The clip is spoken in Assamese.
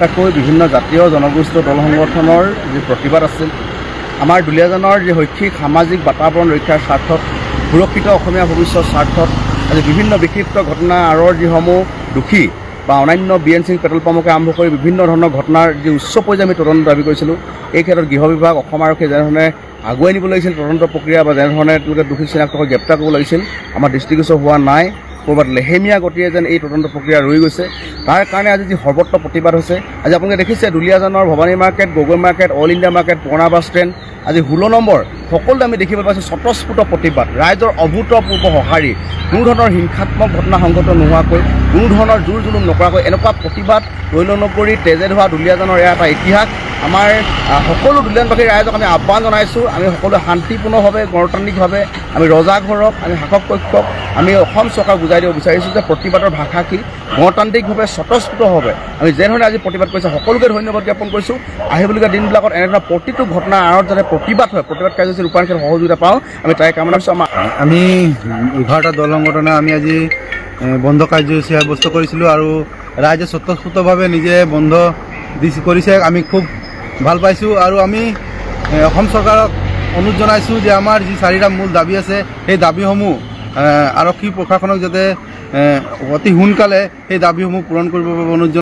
তাকৈ বিভিন্ন জাতীয় জনগোষ্ঠীয় দল সংগঠনৰ যি প্ৰতিবাদ আছিল আমাৰ দুলীয়াজানৰ যি শৈক্ষিক সামাজিক বাতাবৰণ ৰক্ষাৰ স্বাৰ্থত সুৰক্ষিত অসমীয়া ভৱিষ্যতৰ স্বাৰ্থত আজি বিভিন্ন বিক্ষিপ্ত ঘটনা আঁৰৰ যিসমূহ দোষী বা অন্যান্য BNC পেট্ৰল পাম্পকে আৰম্ভ কৰি বিভিন্ন ধৰণৰ ঘটনাৰ যি উচ্চ পৰ্যায়ত আমি তদন্ত দাবী কৰিছিলোঁ। এই ক্ষেত্ৰত গৃহ বিভাগ অসম আৰক্ষীয়ে যেনেধৰণে আগুৱাই নিব লাগিছিল তদন্ত প্ৰক্ৰিয়া বা যেনেধৰণে তেওঁলোকে দোষী চিনাক্ত কৰি গ্ৰেপ্তাৰ কৰিব লাগিছিল আমাৰ দৃষ্টিগোচৰ হোৱা নাই। ক'ৰবাত লেহেমীয়া গতিয়ে যেন এই তদন্ত প্ৰক্ৰিয়া ৰৈ গৈছে। তাৰ কাৰণে আজি যি সৰ্বত্ৰ প্ৰতিবাদ হৈছে, আজি আপোনালোকে দেখিছে দুলীয়াজানৰ Bhawani market, Gogoi market, all India market, পুৰণা বাছ ষ্টেণ্ড, আজি 16 নম্বৰ সকলোতে আমি দেখিবলৈ পাইছোঁ স্বতঃস্ফূৰ্ত প্ৰতিবাদ, ৰাইজৰ অভূতপূৰ্ব সঁহাৰি, কোনো ধৰণৰ হিংসাত্মক ঘটনা সংঘটিত নোহোৱাকৈ, কোনো ধৰণৰ জোৰ জুলুম নকৰাকৈ এনেকুৱা প্ৰতিবাদ ৰৈল নকৰি তেজে ধোৱা দুলীয়াজানৰ এয়া এটা ইতিহাস। আমাৰ সকলো দুলীয়াজানবাসী ৰাইজক আমি আহ্বান জনাইছোঁ, আমি সকলোৱে শান্তিপূৰ্ণভাৱে গণতান্ত্ৰিকভাৱে আমি ৰজাঘৰক আমি শাসক পক্ষক আমি অসম চৰকাৰক বুজাই দিব বিচাৰিছোঁ যে প্ৰতিবাদৰ ভাষা কি, গণতান্ত্ৰিকভাৱে স্বতঃস্ফূৰ্তভাৱে আমি যেনেধৰণে আজি প্ৰতিবাদ কৰিছোঁ সকলোকে ধন্যবাদ জ্ঞাপন কৰিছোঁ। আহিবলগীয়া দিনবিলাকত এনেধৰণৰ প্ৰতিটো ঘটনাৰ আঁৰত যাতে প্ৰতিবাদ হয়, প্ৰতিবাদ কাৰ্যসূচী ৰূপায়ণ ক্ষেত্ৰত সহযোগিতা পাওঁ, আমি তাই কামনা কৰিছোঁ। আমি 11টা দল সংগঠনে আমি আজি বন্ধ কাৰ্যসূচী সাব্যস্ত কৰিছিলোঁ আৰু ৰাইজে স্বতঃস্ফূৰ্তভাৱে নিজে বন্ধ কৰিছে, আমি খুব ভাল পাইছোঁ। আৰু আমি অসম চৰকাৰক অনুৰোধ জনাইছোঁ যে আমাৰ যি 4টা মূল দাবী আছে সেই দাবীসমূহ আৰক্ষী প্ৰশাসনক যাতে অতি সোনকালে সেই দাবীসমূহ পূৰণ কৰিব বাবে অনুৰোধ